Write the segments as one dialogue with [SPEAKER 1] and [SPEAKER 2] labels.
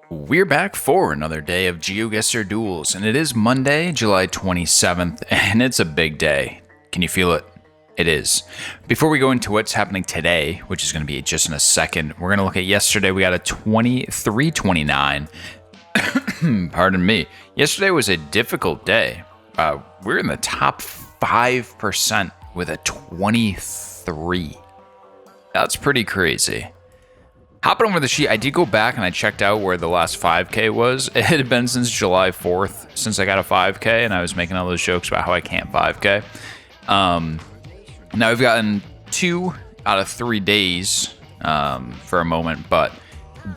[SPEAKER 1] We're back for another day of Geoguessr duels, and it is Monday, July 27th, and it's a big day. Can you feel it? It is. Before we go into what's happening today, which is going to be just in a second, we're going to look at yesterday. We got a 2329. Pardon me. Yesterday was a difficult day. We're in the top 5% with a 23. That's pretty crazy. Hopping over the sheet, I did go back and I checked out where the last 5K was. It had been since July 4th since I got a 5K, and I was making all those jokes about how I can't 5K. Now we've gotten 2 out of 3 days for a moment, but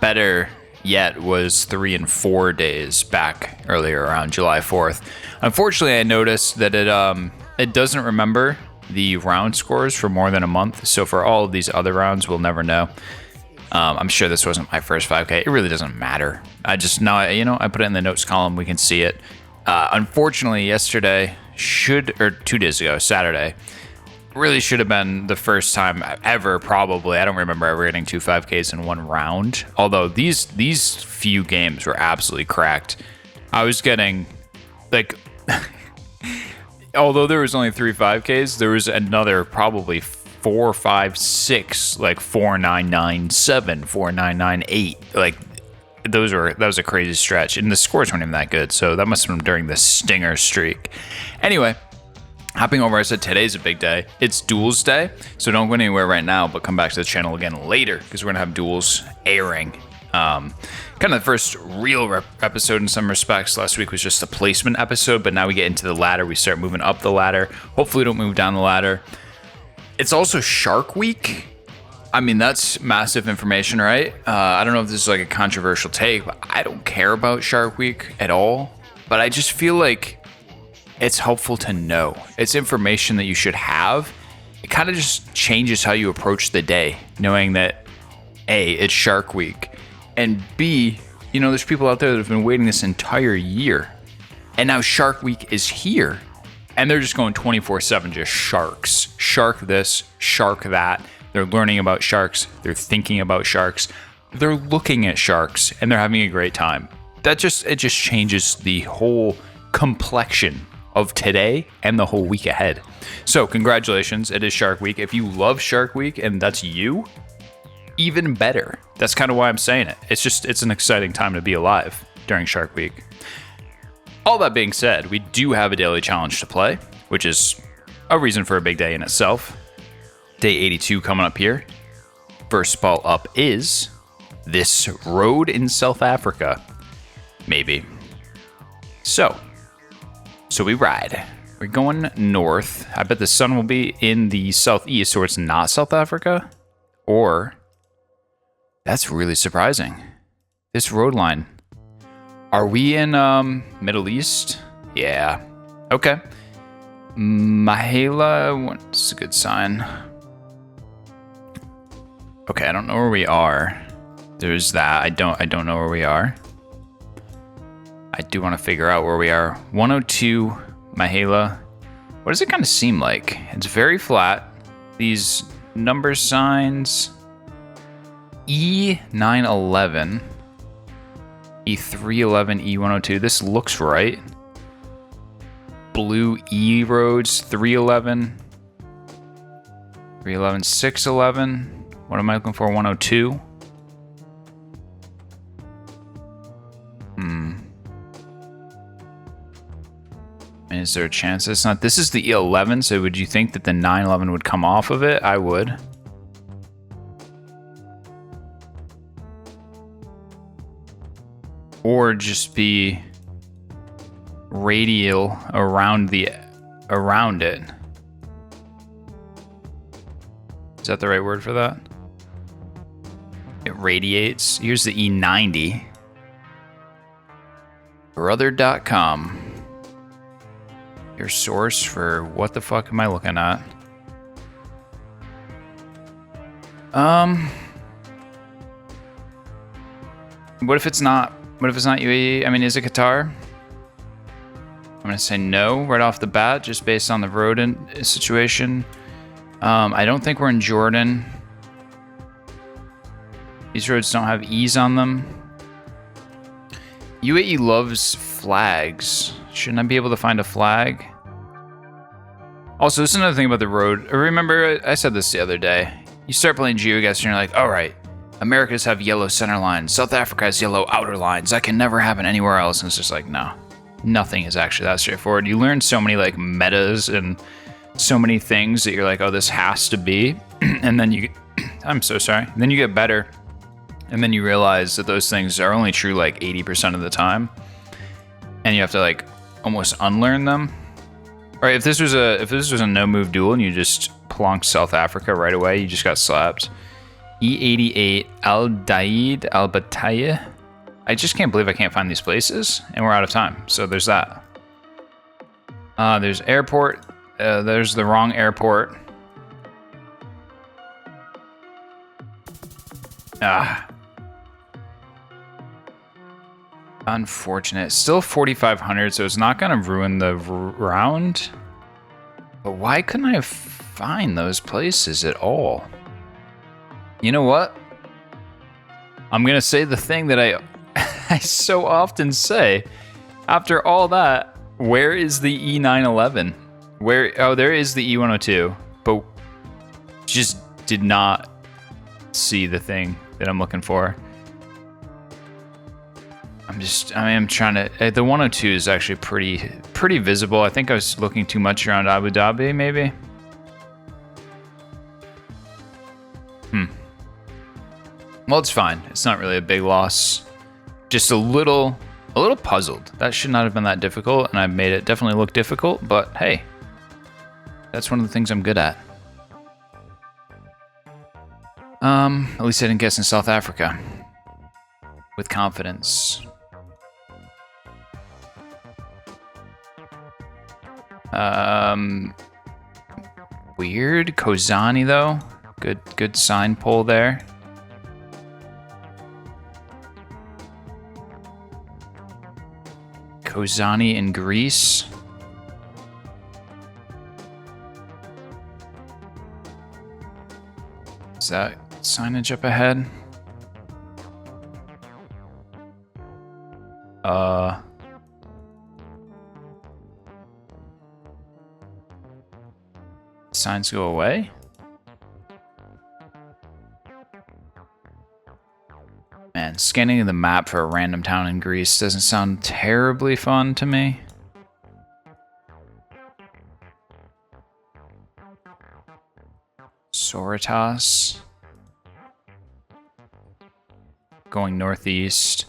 [SPEAKER 1] better yet was 3 and 4 days back earlier around July 4th. Unfortunately, I noticed that it doesn't remember the round scores for more than a month, so for all of these other rounds, we'll never know. I'm sure this wasn't my first 5K. It really doesn't matter. I just know, I put it in the notes column. We can see it. Unfortunately, yesterday 2 days ago, Saturday, really should have been the first time ever, probably. I don't remember ever getting 2 5Ks in one round. Although these few games were absolutely cracked. I was getting, although there was only 3 5Ks, there was another probably 4, 5, 6, like 4997, 4998. That was a crazy stretch, and the scores weren't even that good, so that must have been during the stinger streak. Anyway, hopping over, I said today's a big day. It's duels day, so don't go anywhere right now, but come back to the channel again later, because we're gonna have duels airing. Kind of the first real episode in some respects. Last week was just a placement episode, but now we get into the ladder. We start moving up the ladder. Hopefully we don't move down the ladder. It's also Shark Week. I mean, that's massive information, right? I don't know if this is like a controversial take, but I don't care about Shark Week at all. But I just feel like it's helpful to know. It's information that you should have. It kind of just changes how you approach the day, knowing that A, it's Shark Week, and B, there's people out there that have been waiting this entire year, and now Shark Week is here. And they're just going 24/7, just sharks. Shark this, shark that. They're learning about sharks. They're thinking about sharks. They're looking at sharks, and they're having a great time. It just changes the whole complexion of today and the whole week ahead. So congratulations, it is Shark Week. If you love Shark Week and that's you, even better. That's kind of why I'm saying it. It's an exciting time to be alive during Shark Week. All that being said, we do have a daily challenge to play, which is a reason for a big day in itself. Day 82 coming up here. First ball up is this road in South Africa. Maybe. So we ride. We're going north. I bet the sun will be in the southeast, so it's not South Africa. Or, that's really surprising. This road line. Are we in Middle East? Yeah. Okay. Mahela, what's a good sign? Okay, I don't know where we are. There's that. I don't know where we are. I do want to figure out where we are. 102 Mahela. What does it kind of seem like? It's very flat. These number signs. E911. E311, E102. This looks right. Blue E roads, 311. 311, 611. What am I looking for? 102. And is there a chance it's not? This is the E11, so would you think that the 911 would come off of it? I would. Or just be radial around it. Is that the right word for that? It radiates. Here's the E90. Brother.com. Your source for what the fuck am I looking at? What if it's not? What if it's not UAE? I mean, is it Qatar? I'm gonna say no right off the bat, just based on the road situation. I don't think we're in Jordan. These roads don't have E's on them. UAE loves flags. Shouldn't I be able to find a flag? Also, this is another thing about the road. Remember, I said this the other day. You start playing Geoguessr and you're like, all right, Americas have yellow center lines. South Africa has yellow outer lines. That can never happen anywhere else. And it's just like, no, nothing is actually that straightforward. You learn so many like metas and so many things that you're like, oh, this has to be. And then you, I'm so sorry. And then you get better. And then you realize that those things are only true like 80% of the time. And you have to like almost unlearn them. All right, if this was a no-move duel and you just plonked South Africa right away, you just got slapped. E88 Al-Daid Al-Bataya. I just can't believe I can't find these places, and we're out of time. So there's that. There's airport. There's the wrong airport. Unfortunate. Still 4,500, so it's not going to ruin the round. But why couldn't I find those places at all? You know what? I'm going to say the thing that I so often say. After all that, where is the E911? Oh, there is the E102, but just did not see the thing that I'm looking for. I am trying to, the 102 is actually pretty visible. I think I was looking too much around Abu Dhabi, maybe. Well, it's fine. It's not really a big loss. Just a little puzzled. That should not have been that difficult, and I made it definitely look difficult, but hey, that's one of the things I'm good at. At least I didn't guess in South Africa. With confidence. Weird. Kozani though. Good sign pull there. Kozani in Greece. Is that signage up ahead? Signs go away? Man, scanning the map for a random town in Greece doesn't sound terribly fun to me. Soritas. Going northeast.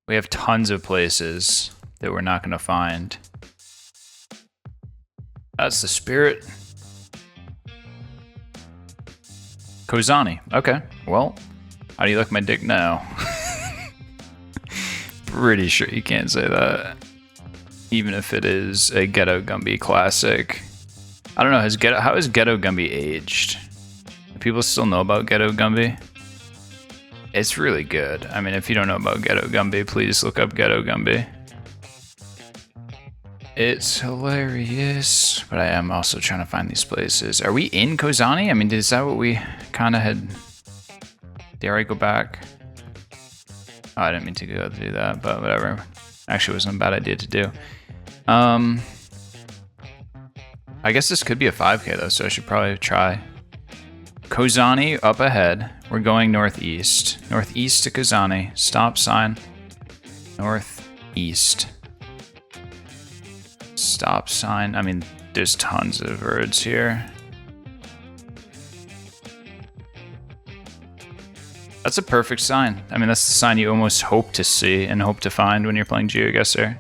[SPEAKER 1] We have tons of places that we're not going to find. That's the spirit. Kozani. Okay. Well, how do you like my dick now? Pretty sure you can't say that. Even if it is a Ghetto Gumby classic. I don't know, how has Ghetto Gumby aged? Do people still know about Ghetto Gumby? It's really good. I mean, if you don't know about Ghetto Gumby, please look up Ghetto Gumby. It's hilarious. But I am also trying to find these places. Are we in Kozani? I mean, is that what we kind of had? Dare I go back? Oh, I didn't mean to go do that, but whatever. Actually, it wasn't a bad idea to do. I guess this could be a 5K though, so I should probably try. Kozani up ahead. We're going northeast. Northeast to Kozani. Stop sign. Northeast. Stop sign. I mean, there's tons of roads here. That's a perfect sign. I mean, that's the sign you almost hope to see and hope to find when you're playing Geoguessr.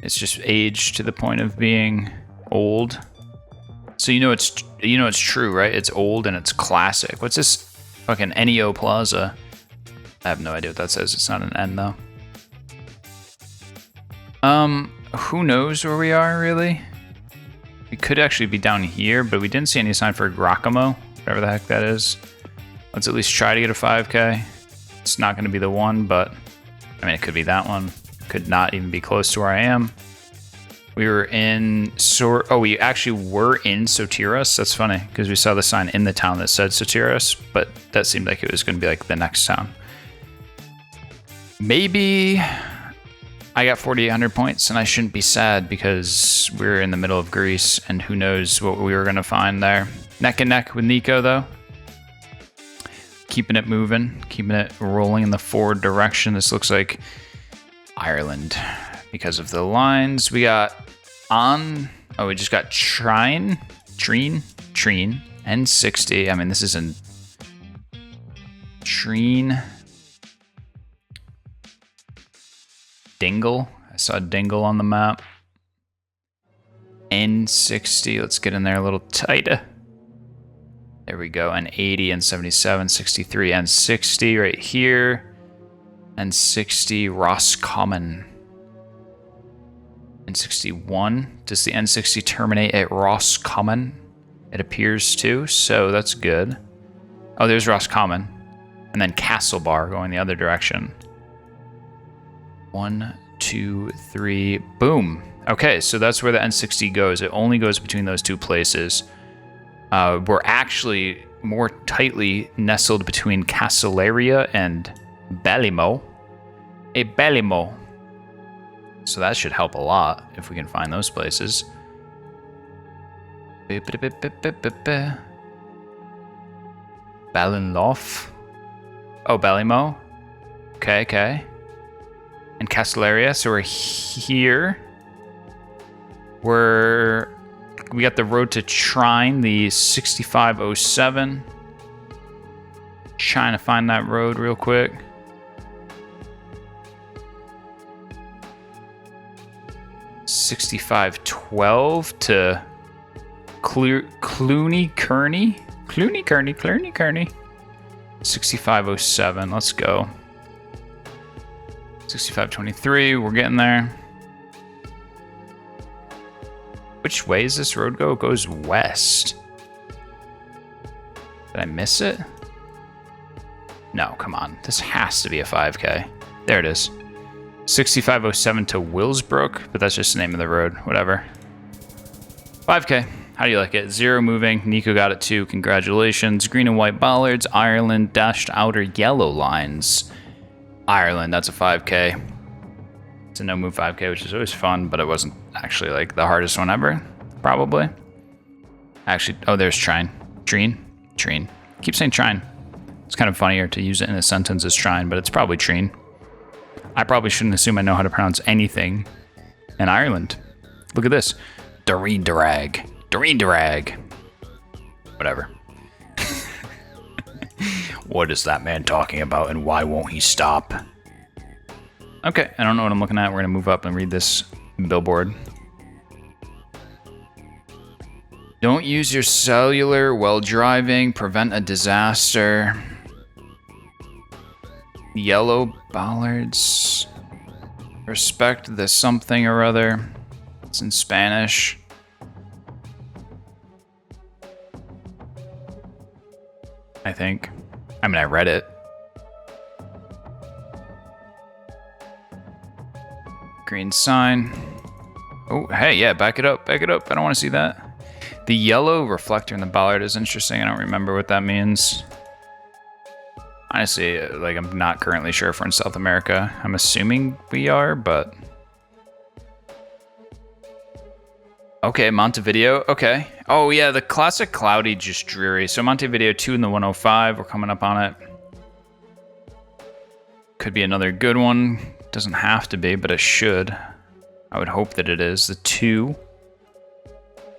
[SPEAKER 1] It's just aged to the point of being old. So you know it's true, right? It's old and it's classic. What's this fucking Neo Plaza? I have no idea what that says. It's not an N though. Who knows where we are really? We could actually be down here, but we didn't see any sign for Giacomo, whatever the heck that is. Let's at least try to get a 5K. It's not going to be the one, but I mean, it could be that one. Could not even be close to where I am. We were in we actually were in Sotiris. That's funny because we saw the sign in the town that said Sotiris, but that seemed like it was going to be like the next town. Maybe I got 4,800 points and I shouldn't be sad because we're in the middle of Greece and who knows what we were going to find there. Neck and neck with Nico though. Keeping it moving, keeping it rolling in the forward direction. This looks like Ireland because of the lines. We got we just got Trine, N60. I mean, this isn't Trine. Dingle. I saw Dingle on the map. N60. Let's get in there a little tighter. There we go. N80, N77, 63, N60 right here. N60, Roscommon. N61. Does the N60 terminate at Roscommon? It appears to, so that's good. Oh, there's Roscommon. And then Castlebar going the other direction. 1, 2, 3, boom. Okay, so that's where the N60 goes. It only goes between those two places. We're actually more tightly nestled between Castlearia and Ballimo. Ballimo. So that should help a lot if we can find those places. Ballinlough. Oh, Ballimo. Okay. And Castlearia, so we're here. We got the road to Trine, the 6507. Trying to find that road real quick. $65.12 to Cluny Kearney. 6507. Let's go. 6523. We're getting there. Which way does this road go? It goes west. Did I miss it? No, come on. This has to be a 5K. There it is. 6507 to Willsbrook, but that's just the name of the road. Whatever. 5K. How do you like it? 0 moving. Nico got it too. Congratulations. Green and white bollards. Ireland dashed outer yellow lines. Ireland, that's a 5K. It's a no move 5K, which is always fun, but it wasn't actually like the hardest one ever, probably. Actually, oh, there's Trine. Trine. Keep saying Trine. It's kind of funnier to use it in a sentence as Trine, but it's probably Trine. I probably shouldn't assume I know how to pronounce anything in Ireland. Look at this. Doreen Darag. Whatever. What is that man talking about and why won't he stop? Okay, I don't know what I'm looking at. We're going to move up and read this billboard. Don't use your cellular while driving. Prevent a disaster. Yellow bollards. Respect the something or other. It's in Spanish. I think. I mean, I read it. Green sign. Oh, hey, yeah, back it up. I don't want to see that. The yellow reflector in the bollard is interesting. I don't remember what that means. Honestly, like, I'm not currently sure if we're in South America. I'm assuming we are, but... Okay, Montevideo. Okay. Oh, yeah, the classic cloudy, just dreary. So Montevideo 2 in the 105. We're coming up on it. Could be another good one. Doesn't have to be, but it should. I would hope that it is. The 2.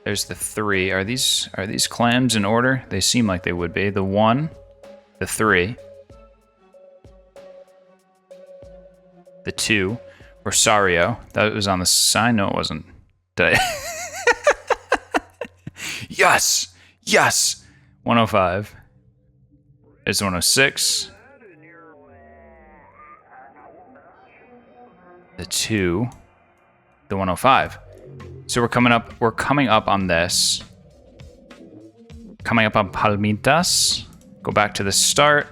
[SPEAKER 1] There's the 3. Are these clams in order? They seem like they would be. The 1. The 3. The 2. Rosario. That was on the sign. No, it wasn't. Did I... Yes! 105. There's the 106. The 2. The 105. So we're coming up on this. Coming up on Palmitas. Go back to the start.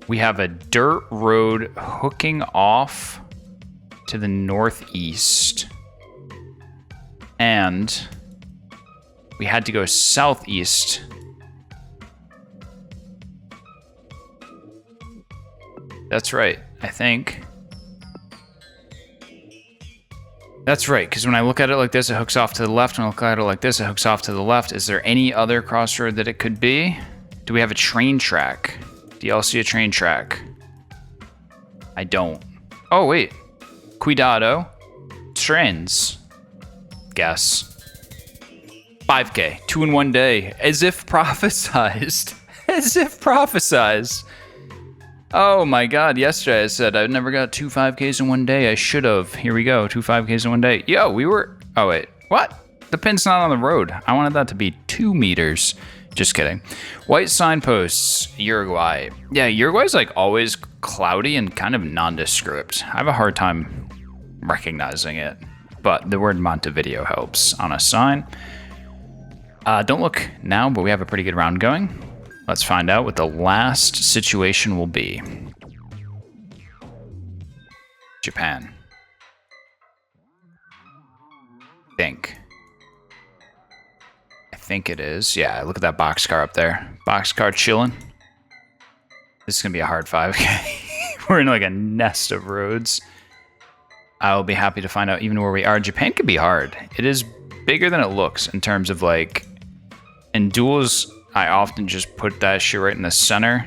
[SPEAKER 1] We have a dirt road hooking off to the northeast. And we had to go southeast. That's right, I think. That's right, because when I look at it like this, it hooks off to the left. When I look at it like this, it hooks off to the left. Is there any other crossroad that it could be? Do we have a train track? Do y'all see a train track? I don't. Oh, wait. Cuidado. Trains. Guess. 5K. 2 in 1 day. As if prophesized. As if prophesized. Oh my god, yesterday I said I never got 2 5Ks in 1 day. I should have. Here we go, 2 5Ks in 1 day. Yo, we were... Oh wait, what? The pin's not on the road. I wanted that to be 2 meters. Just kidding. White signposts, Uruguay. Yeah, Uruguay's like always cloudy and kind of nondescript. I have a hard time recognizing it, but the word Montevideo helps on a sign. Don't look now, but we have a pretty good round going. Let's find out what the last situation will be. Japan. I think it is. Yeah, look at that boxcar up there. Boxcar chilling. This is gonna be a hard 5K. We're in like a nest of roads. I'll be happy to find out even where we are. Japan could be hard. It is bigger than it looks in terms of like, in duels, I often just put that shit right in the center,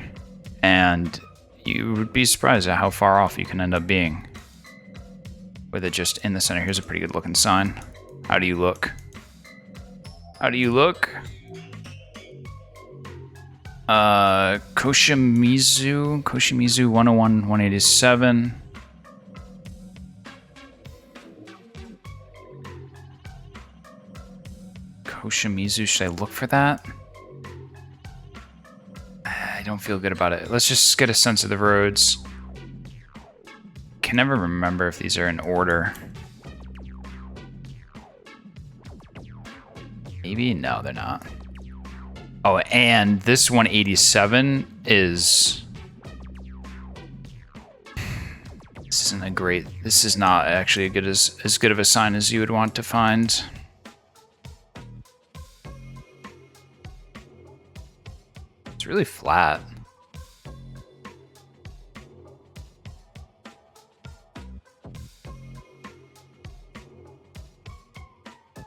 [SPEAKER 1] and you would be surprised at how far off you can end up being with it just in the center. Here's a pretty good looking sign. How do you look? How do you look? Koshimizu 101, 187. Koshimizu, should I look for that? I don't feel good about it. Let's just get a sense of the roads. Can never remember if these are in order. Maybe? No, they're not. Oh, and this 187 is... This isn't a great... This is not actually as good of a sign as you would want to find. It's really flat.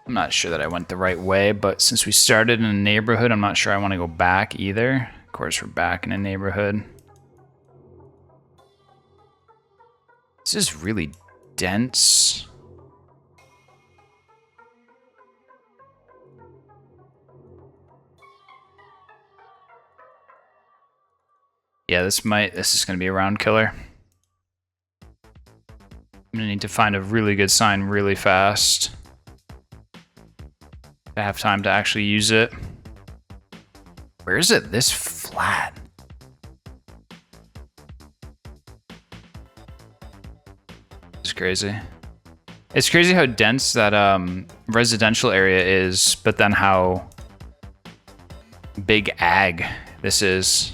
[SPEAKER 1] I'm not sure that I went the right way, but since we started in a neighborhood, I'm not sure I want to go back either. Of course, we're back in a neighborhood. This is really dense. Yeah, this is gonna be a round killer. I'm gonna need to find a really good sign really fast to have time to actually use it. Where is it this flat? It's crazy. It's crazy how dense that residential area is, but then how big ag this is.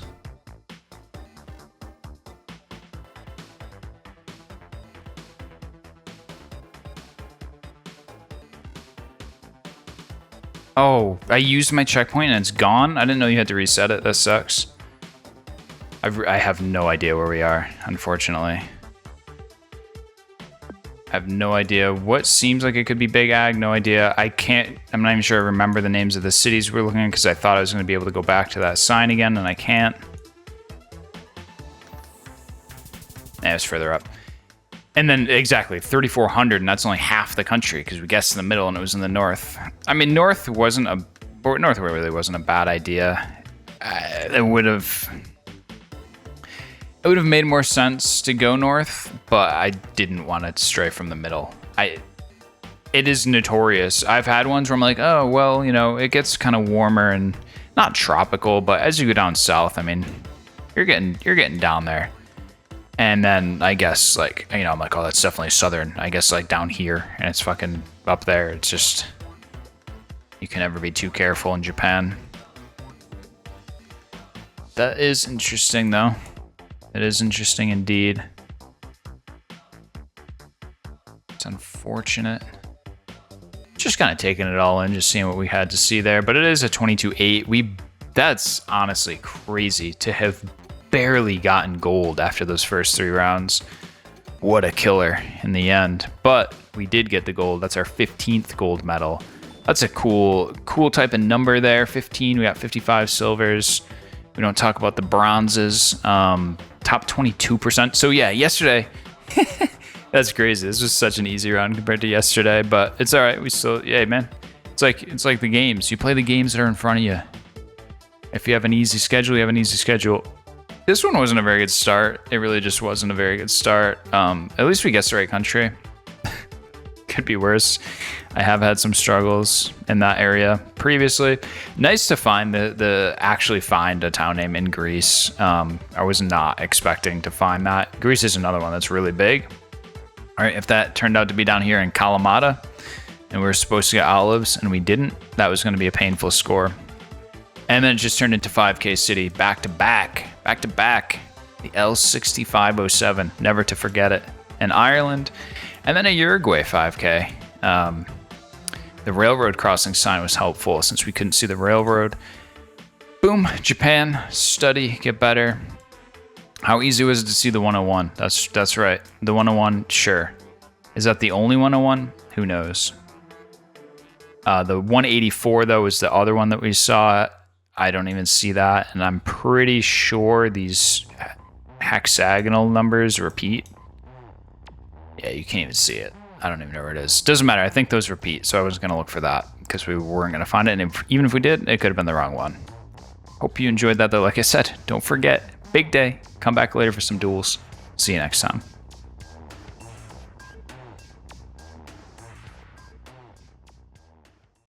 [SPEAKER 1] Oh, I used my checkpoint and it's gone? I didn't know you had to reset it. That sucks. I have no idea where we are, unfortunately. I have no idea. What seems like it could be Big Ag, no idea. I'm not even sure I remember the names of the cities we're looking at because I thought I was going to be able to go back to that sign again, and I can't. Yeah, it's further up. And then, exactly, 3,400, and that's only half the country, because we guessed in the middle, and it was in the north. I mean, north really wasn't a bad idea. It would have made more sense to go north, but I didn't want to stray from the middle. It is notorious. I've had ones where I'm like, oh, well, you know, it gets kind of warmer and not tropical, but as you go down south, I mean, you're getting down there. And then I guess, like, you know, I'm like, oh, that's definitely southern. I guess, like, down here, and it's fucking up there. It's just, you can never be too careful in Japan. That is interesting, though. It is interesting indeed. It's unfortunate. just kind of taking it all in, just seeing what we had to see there. But it is a 22-8. That's honestly crazy to have barely gotten gold after those first 3 rounds. What a killer in the end. But we did get the gold. That's our 15th gold medal. That's a cool type of number there. 15. We got 55 silvers. We don't talk about the bronzes. Top 22%. So yeah, yesterday. That's crazy. This was such an easy round compared to yesterday, but it's all right. We still, yeah, man. It's like the games. You play the games that are in front of you. If you have an easy schedule, you have an easy schedule. This one wasn't a very good start. It really just wasn't a very good start. At least we guessed the right country. Could be worse. I have had some struggles in that area previously. Nice to find actually find a town name in Greece. I was not expecting to find that. Greece is another one that's really big. All right, if that turned out to be down here in Kalamata and we were supposed to get olives and we didn't, that was going to be a painful score. And then it just turned into 5K City back to back. The L6507, never to forget it. And Ireland, and then a Uruguay 5K. The railroad crossing sign was helpful since we couldn't see the railroad. Boom, Japan, study, get better. How easy was it to see the 101? That's right. The 101, sure. Is that the only 101? Who knows? The 184, though, is the other one that we saw. I don't even see that. And I'm pretty sure these hexagonal numbers repeat. Yeah, you can't even see it. I don't even know where it is. Doesn't matter. I think those repeat, so I was going to look for that because we weren't going to find it. And even if we did, it could have been the wrong one. Hope you enjoyed that, though. Like I said, don't forget, big day. Come back later for some duels. See you next time.